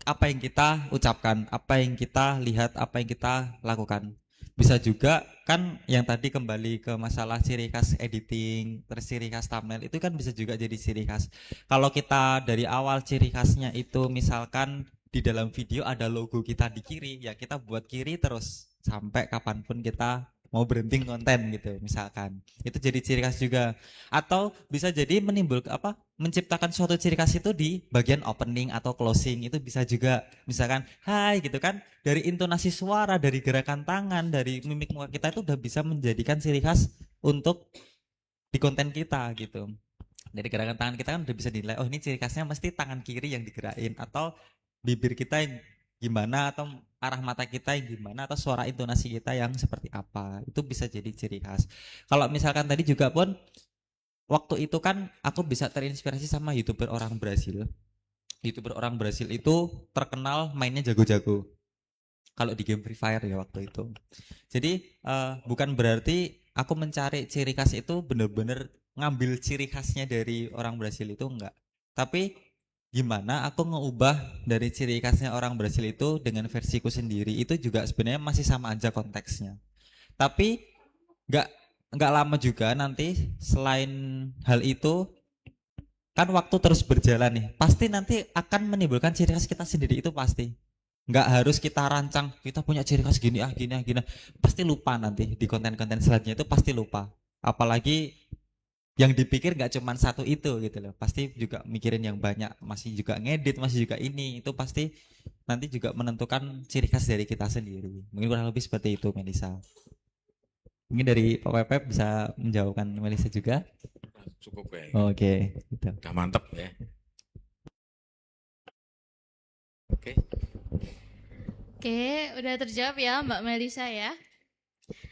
apa yang kita ucapkan, apa yang kita lihat, apa yang kita lakukan. Bisa juga kan yang tadi kembali ke masalah ciri khas editing, terus ciri khas thumbnail itu kan bisa juga jadi ciri khas. Kalau kita dari awal ciri khasnya itu misalkan di dalam video ada logo kita di kiri, ya kita buat kiri terus sampai kapanpun kita mau berhenti konten gitu misalkan. Itu jadi ciri khas juga. Atau bisa jadi menciptakan suatu ciri khas itu di bagian opening atau closing, itu bisa juga. Misalkan hai gitu kan, dari intonasi suara, dari gerakan tangan, dari mimik muka kita itu udah bisa menjadikan ciri khas untuk di konten kita gitu. Dari gerakan tangan kita kan udah bisa dinilai, oh ini ciri khasnya mesti tangan kiri yang digerakin, atau bibir kita yang gimana, atau arah mata kita yang gimana, atau suara intonasi kita yang seperti apa. Itu bisa jadi ciri khas. Kalau misalkan tadi juga pun waktu itu kan aku bisa terinspirasi sama YouTuber orang Brasil. YouTuber orang Brasil itu terkenal mainnya jago-jago kalau di game Free Fire ya waktu itu. Jadi bukan berarti aku mencari ciri khas itu bener-bener ngambil ciri khasnya dari orang Brasil, itu enggak. Tapi gimana aku ngeubah dari ciri khasnya orang Brasil itu dengan versiku sendiri, itu juga sebenarnya masih sama aja konteksnya. Tapi nggak lama juga nanti selain hal itu kan waktu terus berjalan nih, pasti nanti akan menimbulkan ciri khas kita sendiri, itu pasti. Nggak harus kita rancang kita punya ciri khas gini gini, pasti lupa nanti di konten-konten selanjutnya, itu pasti lupa. Apalagi yang dipikir nggak cuma satu itu gitu loh, pasti juga mikirin yang banyak, masih juga ngedit, masih juga ini, itu pasti nanti juga menentukan ciri khas dari kita sendiri. Mungkin kurang lebih seperti itu Melisa. Mungkin dari Pak Pepep bisa menjawabkan Melisa juga. Cukup ya. Oke, gitu. Udah mantep ya. Oke. Oke, udah terjawab ya Mbak Melisa ya.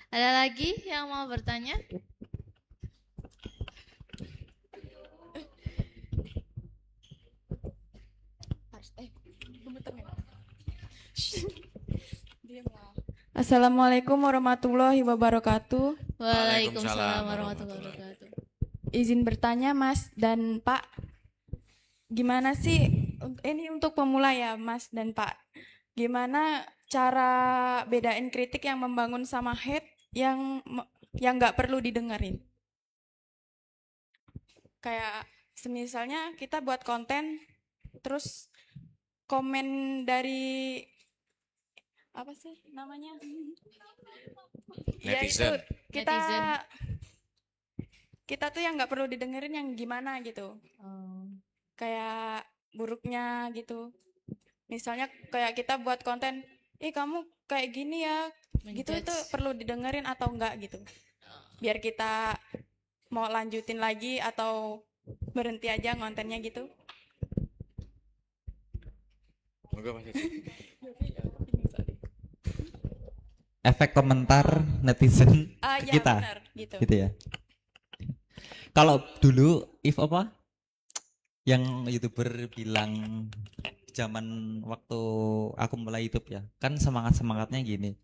Ada lagi yang mau bertanya? Assalamualaikum warahmatullahi wabarakatuh. Waalaikumsalam warahmatullahi wabarakatuh. Izin bertanya Mas dan Pak, gimana sih ini untuk pemula ya Mas dan Pak, gimana cara bedain kritik yang membangun sama hate yang nggak perlu didengerin? Kayak semisalnya kita buat konten terus komen dari apa sih namanya, Ya itu Netizen. kita Netizen. kita tuh yang nggak perlu didengerin yang gimana gitu. Kayak buruknya gitu. Misalnya kayak kita buat konten, kamu kayak gini ya, gitu itu Menjudge. perlu didengerin atau enggak gitu. Biar kita mau lanjutin lagi atau berhenti aja kontennya gitu. Monggo Mas Edi. Efek komentar netizen ke Ya kita benar gitu. gitu ya. Kalau dulu if apa yang YouTuber bilang zaman waktu aku mulai YouTube ya, kan semangatnya gini,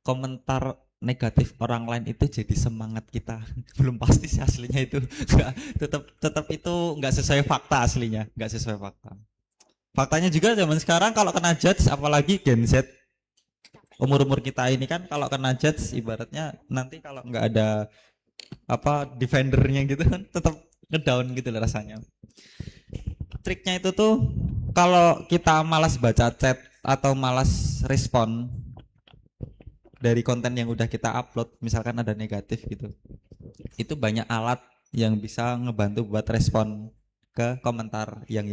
komentar negatif orang lain itu jadi semangat kita. Belum pasti sih aslinya itu nggak, tetap itu nggak sesuai fakta, aslinya nggak sesuai fakta. Faktanya juga zaman sekarang kalau kena judge, apalagi Gen Z umur kita ini kan, kalau kena judge ibaratnya nanti kalau nggak ada apa defendernya gitu kan tetap ngedown gitu loh rasanya. Triknya itu tuh kalau kita malas baca chat atau malas respon dari konten yang udah kita upload, misalkan ada negatif gitu, itu banyak alat yang bisa ngebantu buat respon ke komentar yang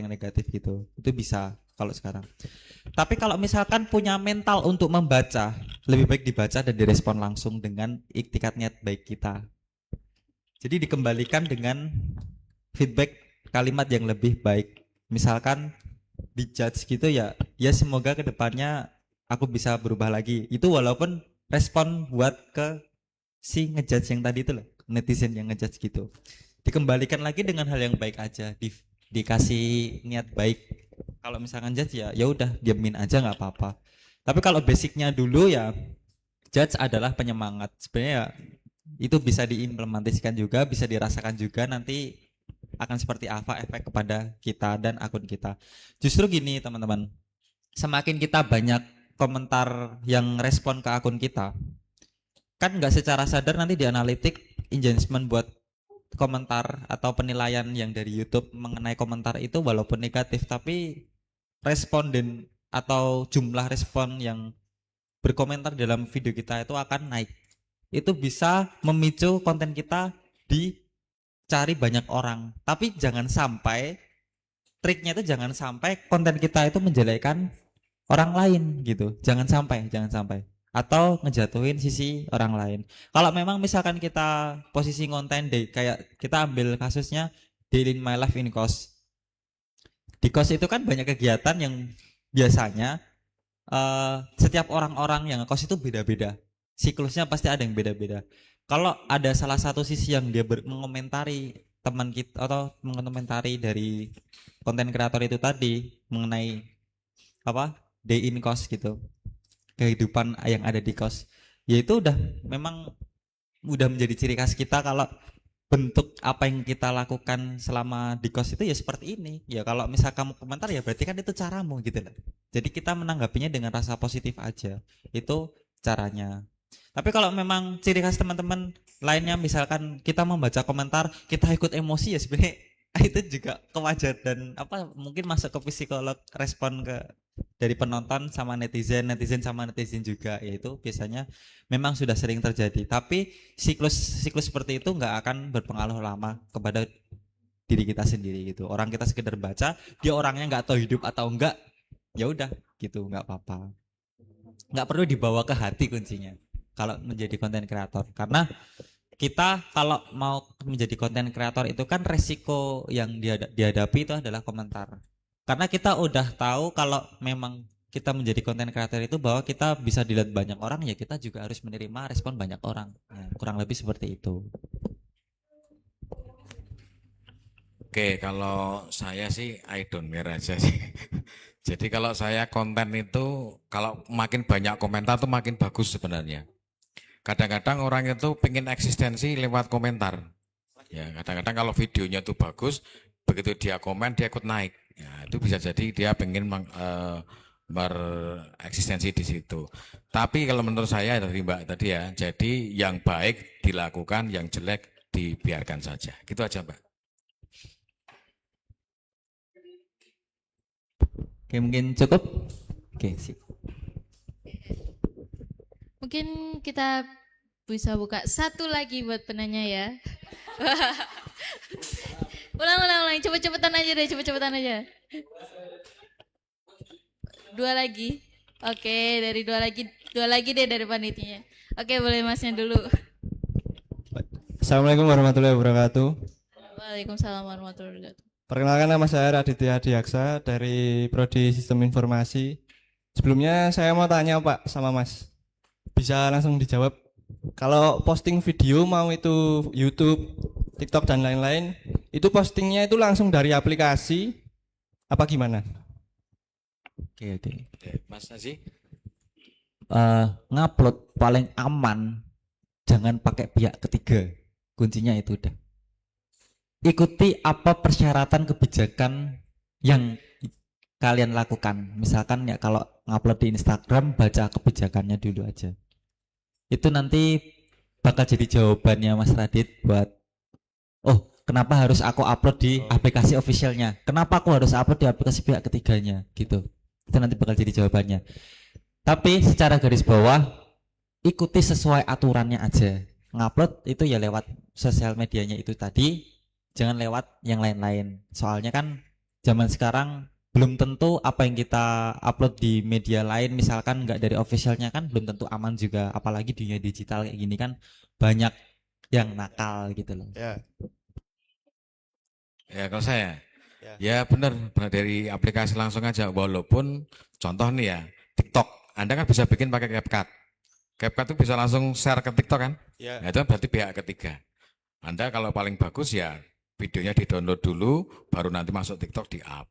negatif gitu. Itu bisa kalau sekarang. Tapi kalau misalkan punya mental untuk membaca, lebih baik dibaca dan direspon langsung dengan iktikat niat baik kita. Jadi dikembalikan dengan feedback kalimat yang lebih baik. Misalkan dijudge gitu ya semoga kedepannya aku bisa berubah lagi. Itu walaupun respon buat ke si ngejudge yang tadi itu loh, netizen yang ngejudge gitu. Dikembalikan lagi dengan hal yang baik aja, dikasih niat baik. Kalau misalkan judge ya udah diamin aja nggak apa-apa. Tapi kalau basicnya dulu ya judge adalah penyemangat. Sebenarnya itu bisa diimplementasikan juga, bisa dirasakan juga nanti akan seperti apa efek kepada kita dan akun kita. Justru gini teman-teman, semakin kita banyak komentar yang respon ke akun kita, kan nggak secara sadar nanti di analitik engagement buat komentar atau penilaian yang dari YouTube mengenai komentar itu walaupun negatif, tapi responden atau jumlah respon yang berkomentar dalam video kita itu akan naik. Itu bisa memicu konten kita dicari banyak orang. Tapi jangan sampai, triknya itu jangan sampai konten kita itu menjelekan orang lain gitu. Jangan sampai. Atau ngejatuhin sisi orang lain. Kalau memang misalkan kita posisi konten kayak kita ambil kasusnya Daily in My Life in Kos. Di Kos itu kan banyak kegiatan yang biasanya setiap orang-orang yang ngekos itu beda-beda. Siklusnya pasti ada yang beda-beda. Kalau ada salah satu sisi yang dia mengomentari teman kita atau mengomentari dari konten kreator itu tadi mengenai apa day in kos gitu, kehidupan yang ada di kos, ya itu memang udah menjadi ciri khas kita. Kalau bentuk apa yang kita lakukan selama di kos itu ya seperti ini ya, kalau misal kamu komentar ya berarti kan itu caramu gitu loh. Jadi kita menanggapinya dengan rasa positif aja, itu caranya. Tapi kalau memang ciri khas teman-teman lainnya, misalkan kita membaca komentar kita ikut emosi, ya sebenarnya itu juga kewajar dan mungkin masuk ke psikolog, respon ke dari penonton sama netizen sama netizen juga, yaitu biasanya memang sudah sering terjadi. Tapi siklus seperti itu nggak akan berpengaruh lama kepada diri kita sendiri gitu. Orang kita sekedar baca, dia orangnya nggak tahu hidup atau enggak, ya udah gitu, nggak apa-apa. Nggak perlu dibawa ke hati kuncinya kalau menjadi konten kreator. Karena kita kalau mau menjadi konten kreator itu kan resiko yang dihadapi itu adalah komentar. Karena kita udah tahu kalau memang kita menjadi konten kreator itu bahwa kita bisa dilihat banyak orang, ya kita juga harus menerima respon banyak orang. Nah, kurang lebih seperti itu. Oke, kalau saya sih I don't care aja sih. Jadi kalau saya konten itu kalau makin banyak komentar tuh makin bagus sebenarnya. Kadang-kadang orang itu pengen eksistensi lewat komentar. Ya, kadang-kadang kalau videonya tuh bagus, begitu dia komen dia ikut naik. Ya, itu bisa jadi dia pengen bereksistensi di situ. Tapi kalau menurut saya dari Mbak tadi ya, jadi yang baik dilakukan, yang jelek dibiarkan saja. Gitu aja Mbak. Oke, mungkin cukup. Oke, sip. Mungkin kita bisa buka satu lagi buat penanya ya. ulang. Cepet-cepetan aja. Dua lagi. Oke, dari dua lagi deh dari panitianya. Oke, boleh Masnya dulu. Assalamualaikum warahmatullahi wabarakatuh. Waalaikumsalam warahmatullahi wabarakatuh. Perkenalkan, nama saya Raditya Diaksa dari Prodi Sistem Informasi. Sebelumnya saya mau tanya Pak sama Mas. Bisa langsung dijawab. Kalau posting video mau itu YouTube, TikTok dan lain-lain, itu postingnya itu langsung dari aplikasi apa gimana? Oke. Mas Aziz? Ngupload paling aman jangan pakai pihak ketiga. Kuncinya itu udah. Ikuti apa persyaratan kebijakan yang kalian lakukan. Misalkan ya kalau ngupload di Instagram, baca kebijakannya dulu aja. Itu nanti bakal jadi jawabannya Mas Radit buat, oh kenapa harus aku upload di aplikasi officialnya, kenapa aku harus upload di aplikasi pihak ketiganya gitu. Itu nanti bakal jadi jawabannya. Tapi secara garis bawah, ikuti sesuai aturannya aja. Ngupload itu ya lewat sosial medianya itu tadi, jangan lewat yang lain-lain. Soalnya kan zaman sekarang belum tentu apa yang kita upload di media lain, misalkan nggak dari officialnya, kan belum tentu aman juga. Apalagi dunia digital kayak gini kan banyak yang nakal gitu loh. Ya kalau saya, ya benar dari aplikasi langsung aja. Walaupun contoh nih ya, TikTok, Anda kan bisa bikin pakai CapCut. CapCut itu bisa langsung share ke TikTok kan? Ya. Nah, itu berarti pihak ketiga. Anda kalau paling bagus ya videonya di-download dulu, baru nanti masuk TikTok di-up.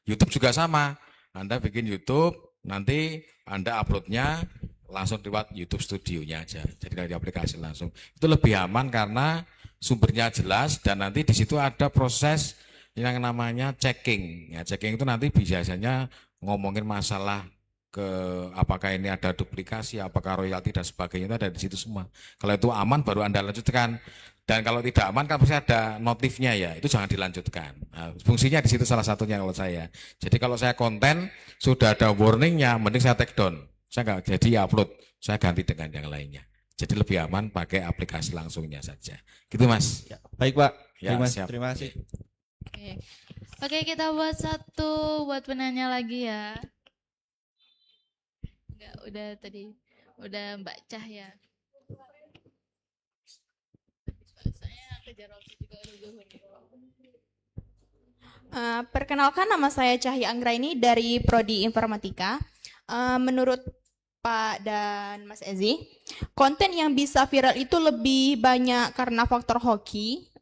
YouTube juga sama. Anda bikin YouTube, nanti Anda uploadnya langsung lewat YouTube Studionya aja. Jadi dari aplikasi langsung. Itu lebih aman karena sumbernya jelas dan nanti di situ ada proses yang namanya checking. Ya, checking itu nanti biasanya ngomongin masalah ke apakah ini ada duplikasi, apakah royalti dan sebagainya, itu ada di situ semua. Kalau itu aman baru Anda lanjutkan. Dan kalau tidak aman kan pasti ada notifnya ya, itu jangan dilanjutkan. Nah, fungsinya di situ salah satunya kalau saya. Jadi kalau saya konten sudah ada warningnya, mending saya take down. Saya nggak jadi upload, saya ganti dengan yang lainnya. Jadi lebih aman pakai aplikasi langsungnya saja. Gitu Mas. Ya, baik Pak. Ya, siap. Terima kasih. Oke, kita buat satu buat penanya lagi ya. Enggak, udah tadi. Udah Mbak Cahya. Perkenalkan, nama saya Cahya Anggraini dari Prodi Informatika. Menurut Pak dan Mas Ezi, konten yang bisa viral itu lebih banyak karena faktor hoki,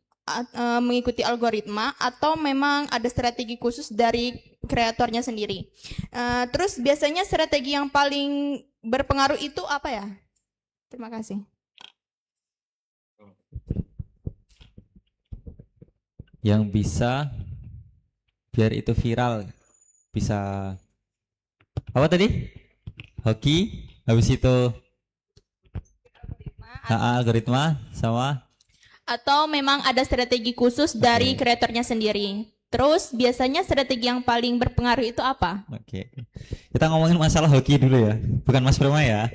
mengikuti algoritma, atau memang ada strategi khusus dari kreatornya sendiri. Terus biasanya strategi yang paling berpengaruh itu apa ya? Terima kasih. Yang bisa biar itu viral, bisa apa tadi? Hoki, habis itu algoritma sama, atau memang ada strategi khusus dari kreatornya sendiri. Terus biasanya strategi yang paling berpengaruh itu apa? Oke. Kita ngomongin masalah hoki dulu ya, bukan Mas Prima ya.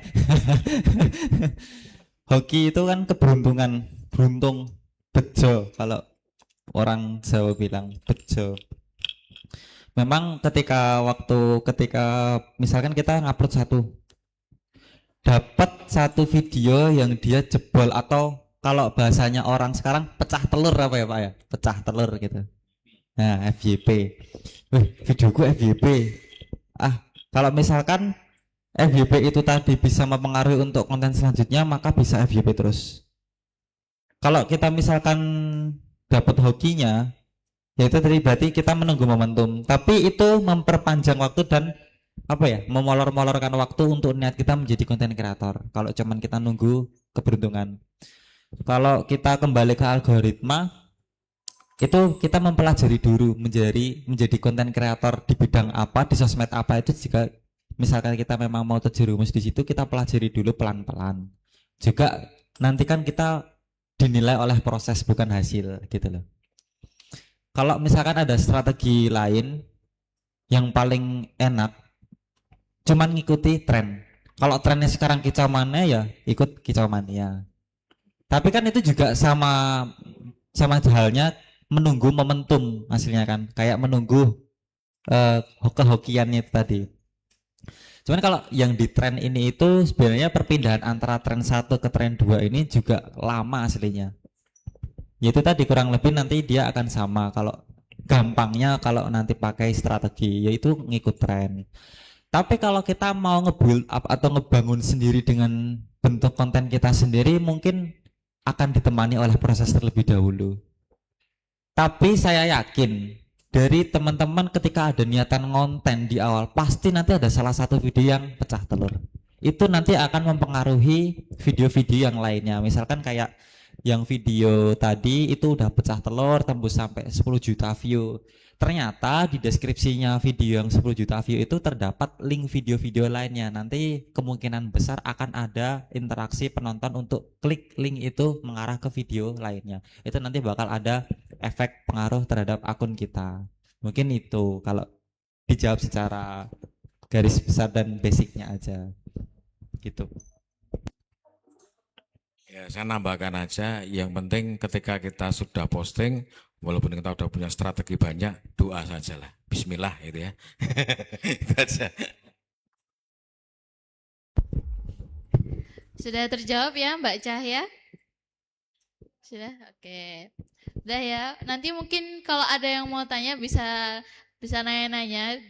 Hoki itu kan keberuntungan, beruntung, bejo kalau orang Jawa bilang, bejo. Memang ketika misalkan kita ngupload dapat satu video yang dia jebol, atau kalau bahasanya orang sekarang pecah telur apa ya Pak ya, pecah telur gitu. Nah, FYP, videoku FYP. Kalau misalkan FYP itu tadi bisa mempengaruhi untuk konten selanjutnya, maka bisa FYP terus. Kalau kita misalkan dapat hokinya, ya itu tadi berarti kita menunggu momentum, tapi itu memperpanjang waktu dan memolor-molorkan waktu untuk niat kita menjadi konten kreator. Kalau cuman kita nunggu keberuntungan. Kalau kita kembali ke algoritma, itu kita mempelajari dulu menjadi konten kreator di bidang apa, di sosmed apa. Itu jika misalkan kita memang mau terjerumus di situ, kita pelajari dulu pelan-pelan. Juga nanti kan kita dinilai oleh proses bukan hasil gitu loh. Kalau misalkan ada strategi lain yang paling enak, cuman ngikuti tren. Kalau trennya sekarang kicau mania ya ikut kicau mania. Tapi kan itu juga sama halnya menunggu momentum hasilnya kan, kayak menunggu hoki-hokiannya itu tadi. Cuman kalau yang di tren ini itu sebenarnya perpindahan antara tren 1 ke tren 2 ini juga lama aslinya. Yaitu tadi kurang lebih nanti dia akan sama kalau gampangnya kalau nanti pakai strategi yaitu ngikut tren. Tapi kalau kita mau nge-build up atau ngebangun sendiri dengan bentuk konten kita sendiri mungkin akan ditemani oleh proses terlebih dahulu. Tapi saya yakin dari teman-teman ketika ada niatan konten di awal pasti nanti ada salah satu video yang pecah telur. Itu nanti akan mempengaruhi video-video yang lainnya. Misalkan kayak yang video tadi itu udah pecah telur tembus sampai 10 juta view. Ternyata di deskripsinya video yang 10 juta view itu terdapat link video-video lainnya. Nanti kemungkinan besar akan ada interaksi penonton untuk klik link itu mengarah ke video lainnya. Itu nanti bakal ada efek pengaruh terhadap akun kita. Mungkin itu kalau dijawab secara garis besar dan basicnya aja. Gitu. Ya, saya nambahkan aja, yang penting ketika kita sudah posting, walaupun kita sudah punya strategi banyak, doa sajalah. Bismillah gitu ya. Itu aja. Sudah terjawab ya Mbak Cahya? Sudah, oke. Udah ya. Nanti mungkin kalau ada yang mau tanya bisa nanya-nanya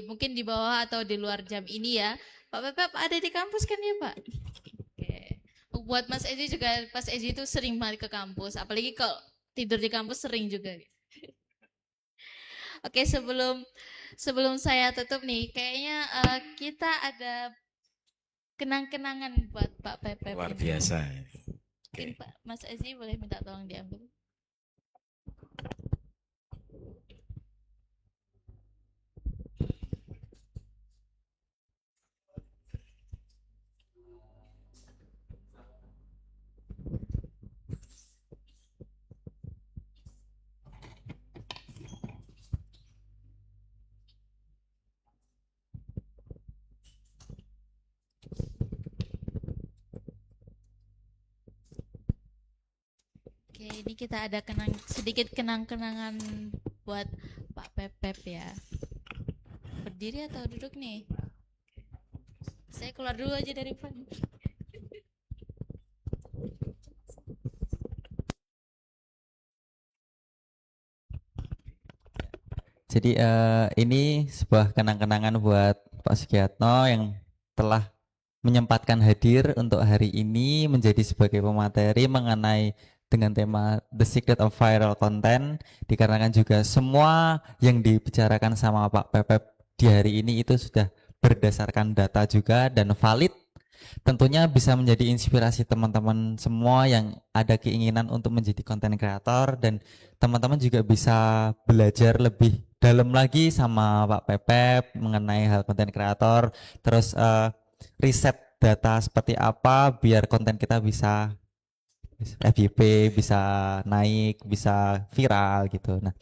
mungkin di bawah atau di luar jam ini ya. Pak Pepep ada di kampus kan ya Pak? Oke. Buat Mas Ezi juga, Mas Ezi itu sering banget ke kampus, apalagi kalau tidur di kampus sering juga. Oke, sebelum saya tutup nih, kayaknya kita ada kenang-kenangan buat Pak Pepep. Luar biasa. Mungkin Pak Mas Ezi boleh minta tolong diambil. Oke, ini kita ada sedikit kenang-kenangan buat Pak Pepep ya. Berdiri atau duduk nih? Saya keluar dulu aja dari depan. Jadi ini sebuah kenang-kenangan buat Pak Sugiatno yang telah menyempatkan hadir untuk hari ini menjadi sebagai pemateri mengenai dengan tema The Secret of Viral Content, dikarenakan juga semua yang dibicarakan sama Pak Pepep di hari ini itu sudah berdasarkan data juga dan valid. Tentunya bisa menjadi inspirasi teman-teman semua yang ada keinginan untuk menjadi konten kreator, dan teman-teman juga bisa belajar lebih dalam lagi sama Pak Pepep mengenai hal konten kreator, terus riset data seperti apa biar konten kita bisa FYP, bisa naik, bisa viral gitu. Nah,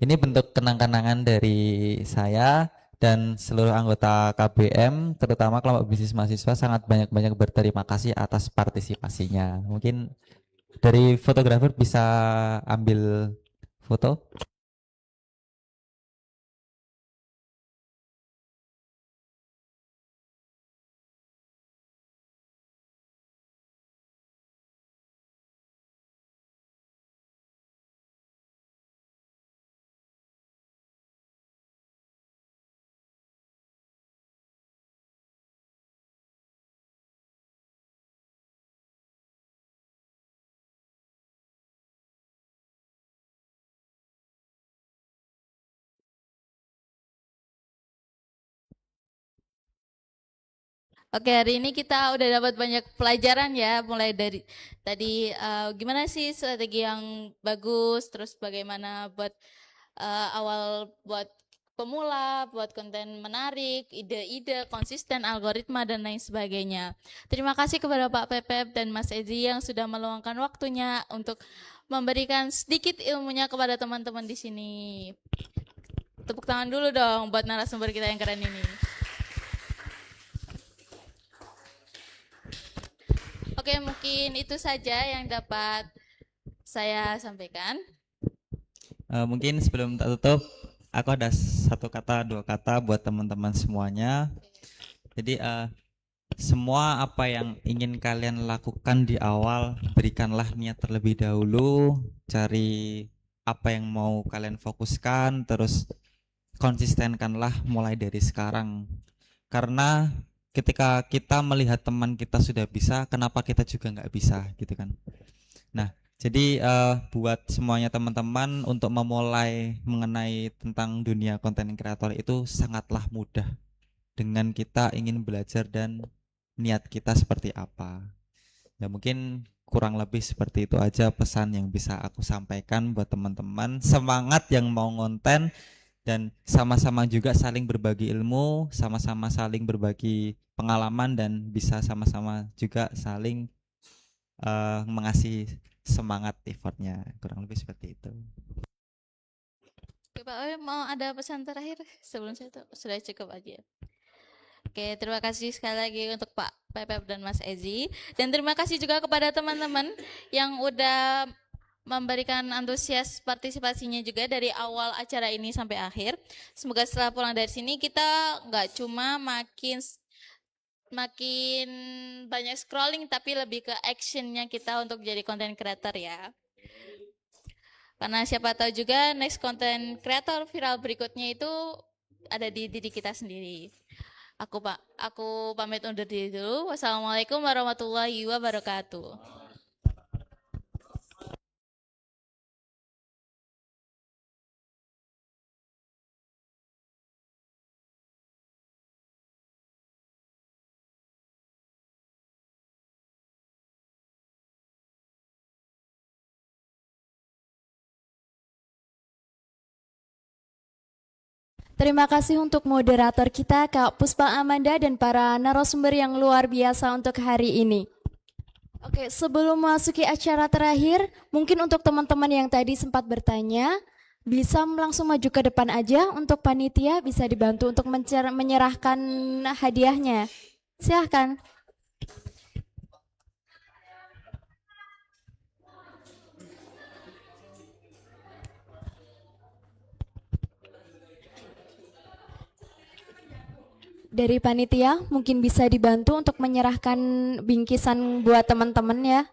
ini bentuk kenang-kenangan dari saya dan seluruh anggota KBM, terutama kelompok bisnis mahasiswa, sangat banyak-banyak berterima kasih atas partisipasinya. Mungkin dari fotografer bisa ambil foto. Oke, hari ini kita udah dapat banyak pelajaran ya, mulai dari tadi gimana sih strategi yang bagus, terus bagaimana buat awal buat pemula, buat konten menarik, ide-ide, konsisten, algoritma, dan lain sebagainya. Terima kasih kepada Pak Pepep dan Mas Ezi yang sudah meluangkan waktunya untuk memberikan sedikit ilmunya kepada teman-teman di sini. Tepuk tangan dulu dong buat narasumber kita yang keren ini. Oke, mungkin itu saja yang dapat saya sampaikan. Mungkin sebelum tak tutup, aku ada satu kata, dua kata buat teman-teman semuanya. Jadi semua apa yang ingin kalian lakukan di awal, berikanlah niat terlebih dahulu, cari apa yang mau kalian fokuskan, terus konsistenkanlah mulai dari sekarang. Karena ketika kita melihat teman kita sudah bisa, kenapa kita juga nggak bisa gitu kan. Nah, jadi buat semuanya teman-teman, untuk memulai mengenai tentang dunia konten kreator itu sangatlah mudah dengan kita ingin belajar dan niat kita seperti apa. Ya mungkin kurang lebih seperti itu aja pesan yang bisa aku sampaikan buat teman-teman. Semangat yang mau ngonten, dan sama-sama juga saling berbagi ilmu, sama-sama saling berbagi pengalaman, dan bisa sama-sama juga saling mengasihi semangat effortnya. Kurang lebih seperti itu. Oke, Pak Owe, mau ada pesan terakhir sebelum saya tuh sudah cukup aja. Oke, terima kasih sekali lagi untuk Pak Pepep dan Mas Ezi, dan terima kasih juga kepada teman-teman yang udah memberikan antusias partisipasinya juga dari awal acara ini sampai akhir. Semoga setelah pulang dari sini kita nggak cuma makin banyak scrolling, tapi lebih ke actionnya kita untuk jadi content creator ya. Karena siapa tahu juga next content creator viral berikutnya itu ada di diri kita sendiri. Aku pamit undur diri dulu. Wassalamualaikum warahmatullahi wabarakatuh. Terima kasih untuk moderator kita Kak Puspa Amanda dan para narasumber yang luar biasa untuk hari ini. Oke, sebelum memasuki acara terakhir, mungkin untuk teman-teman yang tadi sempat bertanya, bisa langsung maju ke depan aja. Untuk panitia bisa dibantu untuk menyerahkan hadiahnya. Silahkan. Dari panitia mungkin bisa dibantu untuk menyerahkan bingkisan buat teman-teman ya.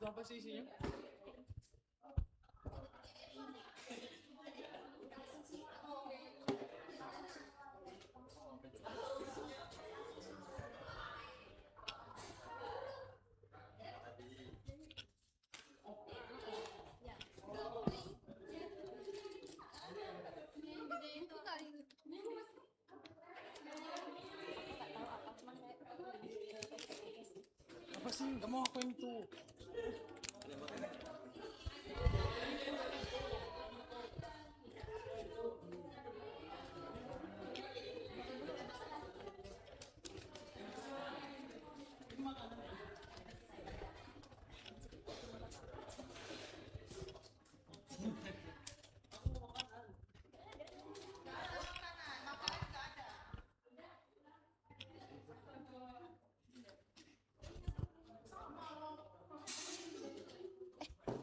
Apa sih isinya? Apa sih? Nggak mau aku yang itu.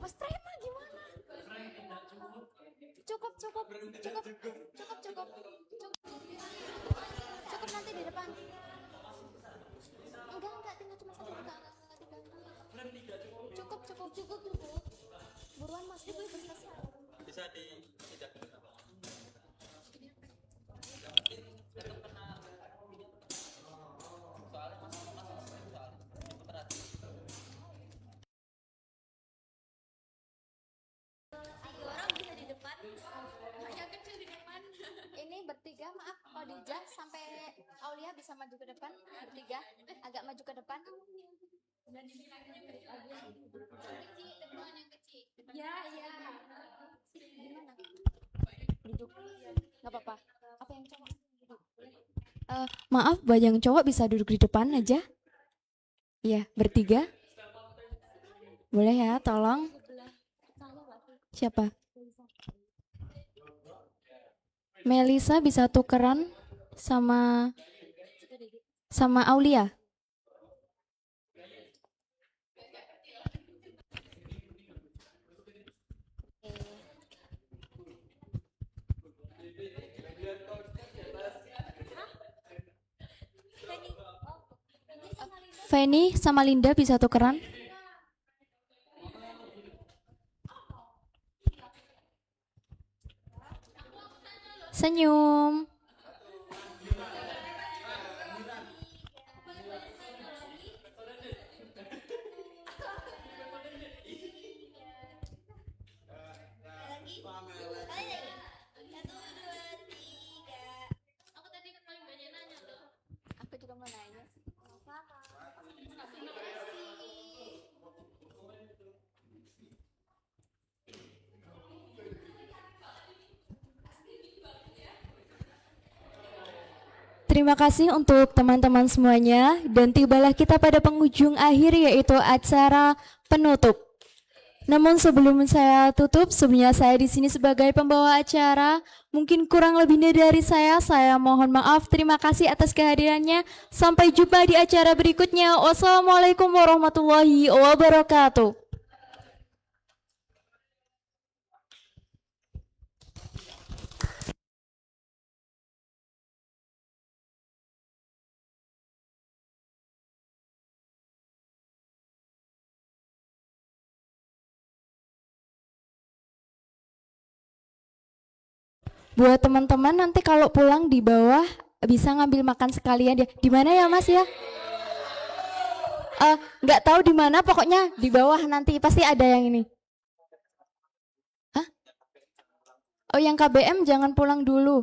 Mas Trema gimana? Cukup nanti di depan. Enggak, tinggal cuma satu cukup. Buruan Mas, itu selesai. Bisa tidak. bisa maju ke depan, bertiga, agak maju ke depan. Ya, ya. Gimana? Duduk. Nggak apa-apa. Apa yang cowok? Duduk. Maaf, buat yang cowok bisa duduk di depan aja. Iya, bertiga. Boleh ya, tolong. Siapa? Melisa bisa tukeran sama Aulia. Feni sama Linda bisa tukeran. Senyum. Aku juga mau nanya. Terima kasih untuk teman-teman semuanya dan tibalah kita pada penghujung akhir yaitu acara penutup. Namun sebelum saya tutup, sebelumnya saya di sini sebagai pembawa acara, mungkin kurang lebihnya dari saya mohon maaf. Terima kasih atas kehadirannya. Sampai jumpa di acara berikutnya. Wassalamualaikum warahmatullahi wabarakatuh. Buat teman-teman nanti kalau pulang di bawah bisa ngambil makan sekalian ya. Di mana ya Mas ya? Nggak tahu di mana, pokoknya di bawah nanti pasti ada yang ini. Hah? Oh yang KBM jangan pulang dulu.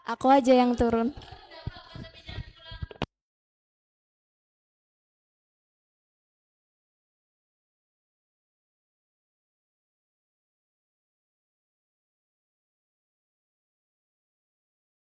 Aku aja yang turun.